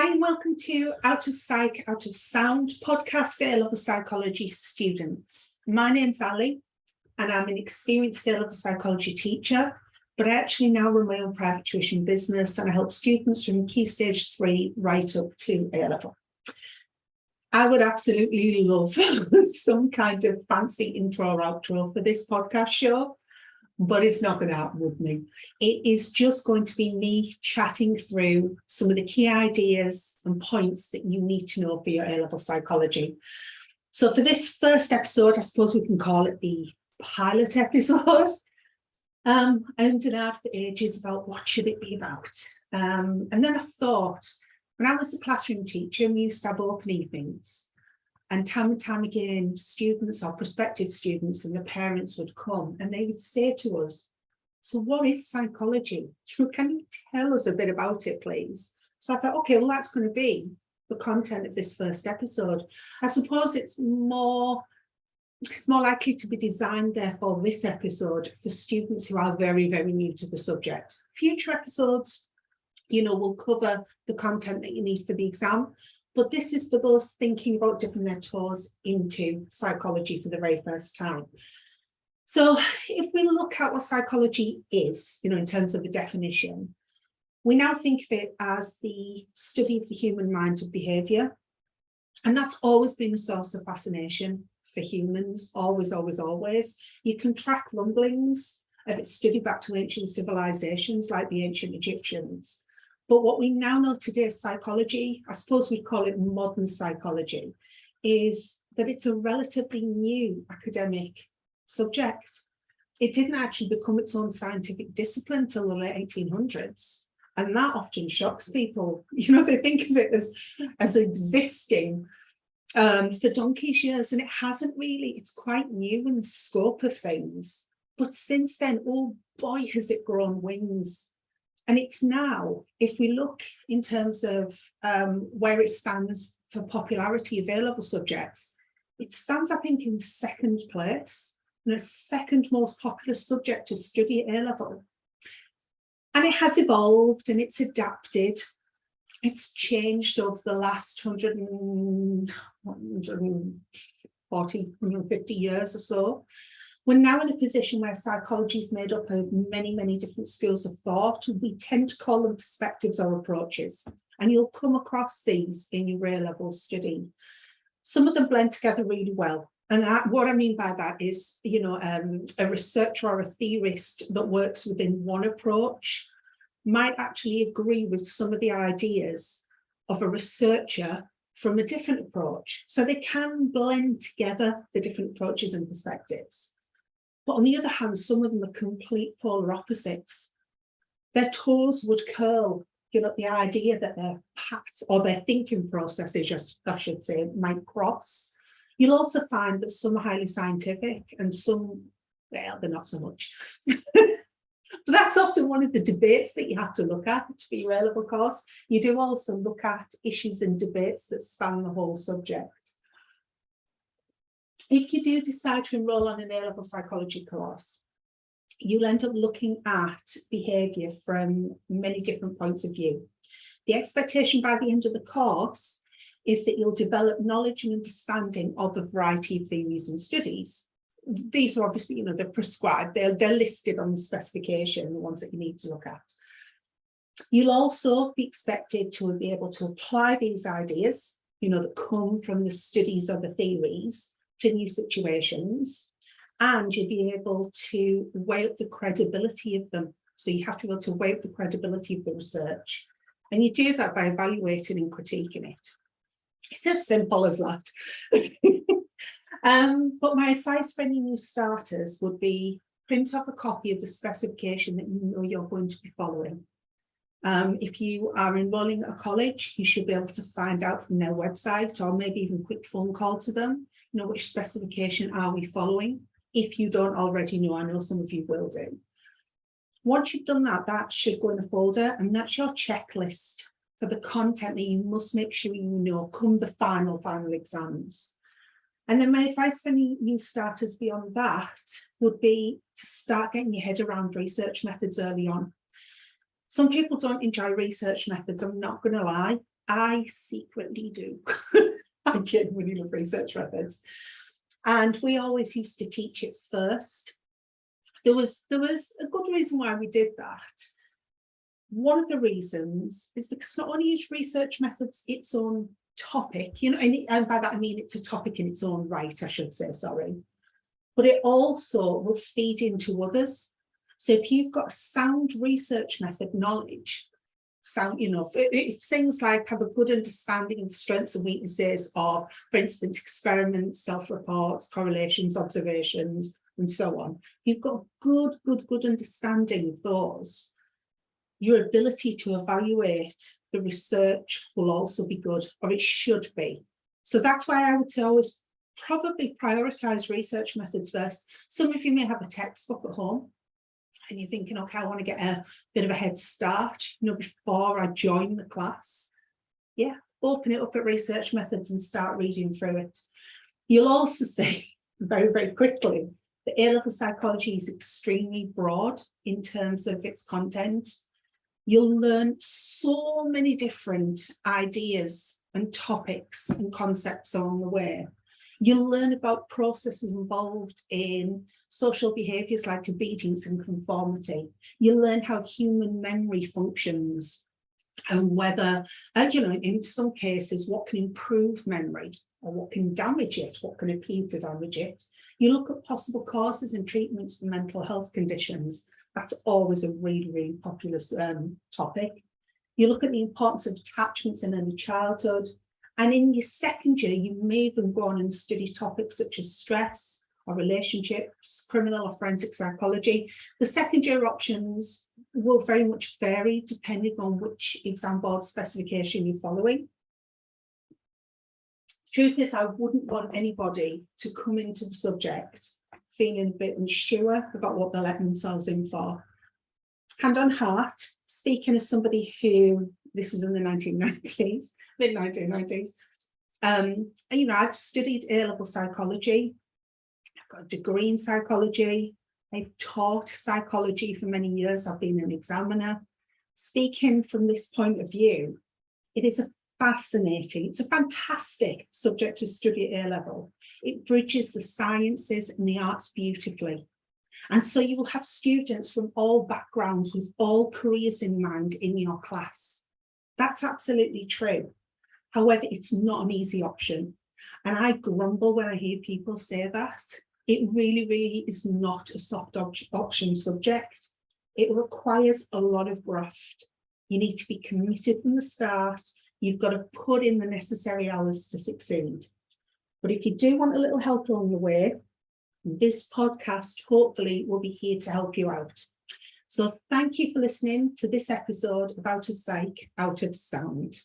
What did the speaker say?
Hi and welcome to Out of Psych, Out of Sound podcast for A-level psychology students. My name's Ali and I'm an experienced A-level psychology teacher, but I actually now run my own private tuition business and I help students from Key Stage 3 right up to A-level. I would absolutely love some kind of fancy intro or outro for this podcast show, but it's not going to happen with me. It is just going to be me chatting through some of the key ideas and points that you need to know for your A-level psychology. So for this first episode, I suppose we can call it the pilot episode. I ummed and ahed for ages about what should it be about. And then I thought, when I was a classroom teacher, we used to have open evenings. And time again, students or prospective students and the parents would come and they would say to us, so what is psychology? Can you tell us a bit about it, please? So I thought, okay, well, that's going to be the content of this first episode. I suppose it's more likely to be designed, therefore, this episode for students who are very, very new to the subject. Future episodes, will cover the content that you need for the exam. But this is for those thinking about dipping their toes into psychology for the very first time. So if we look at what psychology is, in terms of a definition, we now think of it as the study of the human mind and behaviour. And that's always been a source of fascination for humans, always, always, always. You can track rumblings of its study back to ancient civilizations like the ancient Egyptians. But what we now know today as psychology, I suppose we'd call it modern psychology, is that it's a relatively new academic subject. It didn't actually become its own scientific discipline until the late 1800s. And that often shocks people. They think of it as existing for donkey's years, and it hasn't really. It's quite new in the scope of things. But since then, oh boy, has it grown wings. And it's now, if we look in terms of where it stands for popularity of A-level subjects, it stands, I think, in second place, and the second most popular subject to study at A-level. And it has evolved and it's adapted. It's changed over the last 150 years or so. We're now in a position where psychology is made up of many, many different schools of thought. We tend to call them perspectives or approaches, and you'll come across these in your A-level study. Some of them blend together really well. And what I mean by that is, a researcher or a theorist that works within one approach might actually agree with some of the ideas of a researcher from a different approach. So they can blend together the different approaches and perspectives. But on the other hand, some of them are complete polar opposites. Their toes would curl, the idea that their paths or their thinking processes, I should say, might cross. You'll also find that some are highly scientific and some, well, they're not so much. But that's often one of the debates that you have to look at for your A-level course. You do also look at issues and debates that span the whole subject. If you do decide to enrol on an A-level psychology course, you'll end up looking at behaviour from many different points of view. The expectation by the end of the course is that you'll develop knowledge and understanding of a variety of theories and studies. These are obviously, they're prescribed, they're listed on the specification, the ones that you need to look at. You'll also be expected to be able to apply these ideas, that come from the studies of the theories to new situations, and you'll be able to weigh up the credibility of them. So you have to be able to weigh up the credibility of the research. And you do that by evaluating and critiquing it. It's as simple as that. But my advice for any new starters would be print off a copy of the specification that you know you're going to be following. If you are enrolling at a college, you should be able to find out from their website or maybe even a quick phone call to them, which specification are we following? If you don't already know, I know some of you will do. Once you've done that, that should go in a folder, and that's your checklist for the content that you must make sure you know come the final exams. And then my advice for any new starters beyond that would be to start getting your head around research methods early on. Some people don't enjoy research methods, I'm not going to lie. I secretly do. I genuinely love research methods. And we always used to teach it first. There was a good reason why we did that. One of the reasons is because not only is research methods its own topic, and by that I mean it's a topic in its own right, I should say, sorry, but it also will feed into others. So if you've got sound research method knowledge, it's things like have a good understanding of the strengths and weaknesses of, for instance, experiments, self-reports, correlations, observations, and so on. You've got good understanding of those. Your ability to evaluate the research will also be good, or it should be. So that's why I would say always probably prioritize research methods first. Some of you may have a textbook at home and you're thinking, okay, I want to get a bit of a head start, before I join the class. Yeah, open it up at research methods and start reading through it. You'll also see very quickly that A-level psychology is extremely broad in terms of its content. You'll learn so many different ideas and topics and concepts along the way. You'll learn about processes involved in social behaviours like obedience and conformity. You'll learn how human memory functions and whether, in some cases, what can improve memory or what can damage it, what can appear to damage it. You look at possible causes and treatments for mental health conditions. That's always a really popular topic. You look at the importance of attachments in early childhood. And in your second year, you may even go on and study topics such as stress or relationships, criminal or forensic psychology. The second year options will very much vary depending on which exam board specification you're following. Truth is, I wouldn't want anybody to come into the subject feeling a bit unsure about what they're letting themselves in for. Hand on heart, speaking as somebody who, this is in the 1990s, mid-1990s, I've studied A-level psychology, I've got a degree in psychology, I've taught psychology for many years, I've been an examiner. Speaking from this point of view, it is it's a fantastic subject to study at A-level. It bridges the sciences and the arts beautifully. And so you will have students from all backgrounds with all careers in mind in your class. That's absolutely true. However, it's not an easy option. And I grumble when I hear people say that. It really is not a soft option subject. It requires a lot of graft. You need to be committed from the start. You've got to put in the necessary hours to succeed. But if you do want a little help along the way, this podcast hopefully will be here to help you out. So thank you for listening to this episode of Out of Psych, Out of Sound.